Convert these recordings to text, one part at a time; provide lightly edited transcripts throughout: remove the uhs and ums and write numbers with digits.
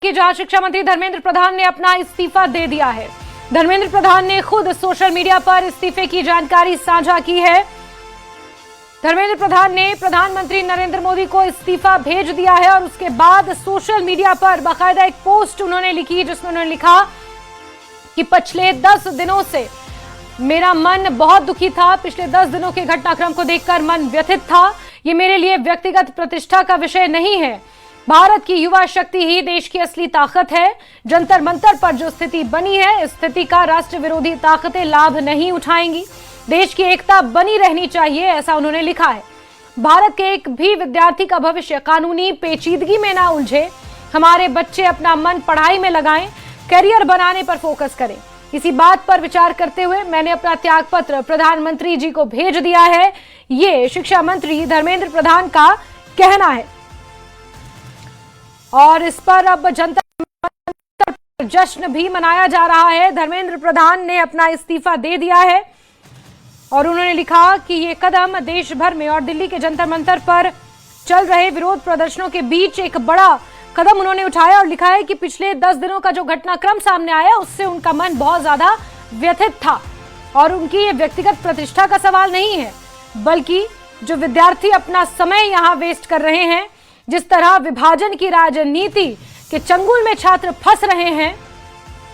कि जहां शिक्षा मंत्री धर्मेंद्र प्रधान ने अपना इस्तीफा दे दिया है। धर्मेंद्र प्रधान ने खुद सोशल मीडिया पर इस्तीफे की जानकारी साझा की है। धर्मेंद्र प्रधान ने प्रधानमंत्री नरेंद्र मोदी को इस्तीफा भेज दिया है और उसके बाद सोशल मीडिया पर बाकायदा एक पोस्ट उन्होंने लिखी, जिसमें उन्होंने लिखा कि पिछले 10 दिनों से मेरा मन बहुत दुखी था। पिछले 10 दिनों के घटनाक्रम को देखकर मन व्यथित था। ये मेरे लिए व्यक्तिगत प्रतिष्ठा का विषय नहीं है। भारत की युवा शक्ति ही देश की असली ताकत है। जंतर मंतर पर जो स्थिति बनी है, इस स्थिति का राष्ट्र विरोधी ताकतें लाभ नहीं उठाएंगी। देश की एकता बनी रहनी चाहिए, ऐसा उन्होंने लिखा है। भारत के एक भी विद्यार्थी का भविष्य कानूनी पेचीदगी में ना उलझे। हमारे बच्चे अपना मन पढ़ाई में लगाएं, करियर बनाने पर फोकस करें। इसी बात पर विचार करते हुए मैंने अपना त्यागपत्र प्रधानमंत्री जी को भेज दिया है। ये शिक्षा मंत्री धर्मेंद्र प्रधान का कहना है और इस पर अब जंतर मंतर जश्न भी मनाया जा रहा है। धर्मेंद्र प्रधान ने अपना इस्तीफा दे दिया है और उन्होंने लिखा कि ये कदम देश भर में और दिल्ली के जंतर मंतर पर चल रहे विरोध प्रदर्शनों के बीच एक बड़ा कदम उन्होंने उठाया और लिखा है कि पिछले 10 दिनों का जो घटनाक्रम सामने आया, उससे उनका मन बहुत ज्यादा व्यथित था और उनकी ये व्यक्तिगत प्रतिष्ठा का सवाल नहीं है, बल्कि जो विद्यार्थी अपना समय यहाँ वेस्ट कर रहे हैं, जिस तरह विभाजन की राजनीति के चंगुल में छात्र फंस रहे हैं,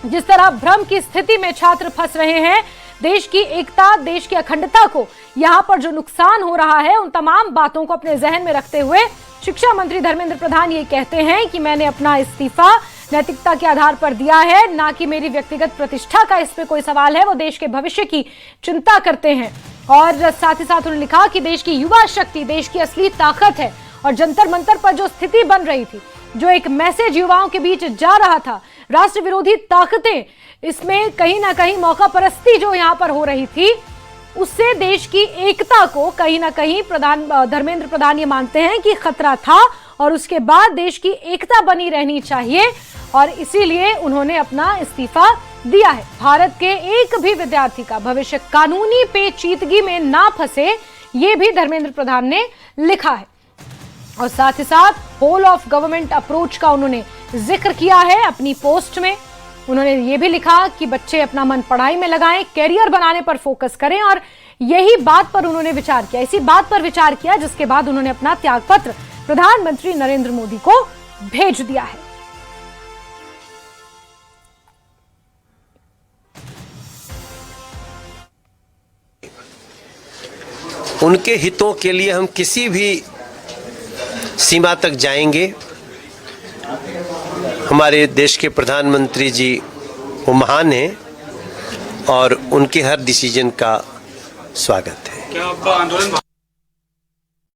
जिस तरह भ्रम की स्थिति में छात्र फंस रहे हैं, देश की एकता, देश की अखंडता को यहाँ पर जो नुकसान हो रहा है, उन तमाम बातों को अपने जहन में रखते हुए शिक्षा मंत्री धर्मेंद्र प्रधान ये कहते हैं कि मैंने अपना इस्तीफा नैतिकता के आधार पर दिया है, ना कि मेरी व्यक्तिगत प्रतिष्ठा का इस पे कोई सवाल है। वो देश के भविष्य की चिंता करते हैं और साथ ही साथ उन्होंने लिखा कि देश की युवा शक्ति देश की असली ताकत है और जंतर मंतर पर जो स्थिति बन रही थी, जो एक मैसेज युवाओं के बीच जा रहा था, राष्ट्र विरोधी ताकतें, इसमें कहीं ना कहीं मौका परस्ती जो यहाँ पर हो रही थी, उससे देश की एकता को कहीं ना कहीं धर्मेंद्र प्रधान ये मानते हैं कि खतरा था और उसके बाद देश की एकता बनी रहनी चाहिए और इसीलिए उन्होंने अपना इस्तीफा दिया है। भारत के एक भी विद्यार्थी का भविष्य कानूनी पेचीदगी में ना फंसे, ये भी धर्मेंद्र प्रधान ने लिखा है और साथ ही साथ होल ऑफ गवर्नमेंट अप्रोच का उन्होंने जिक्र किया है अपनी पोस्ट में। उन्होंने ये भी लिखा कि बच्चे अपना मन पढ़ाई में लगाएं, कैरियर बनाने पर फोकस करें और यही बात पर उन्होंने विचार किया, इसी बात पर विचार किया जिसके बाद उन्होंने अपना त्यागपत्र प्रधानमंत्री नरेंद्र मोदी को भेज दिया है। उनके हितों के लिए हम किसी भी सीमा तक जाएंगे। हमारे देश के प्रधानमंत्री जी वो महान हैं और उनके हर डिसीजन का स्वागत है। क्या आपका आंदोलन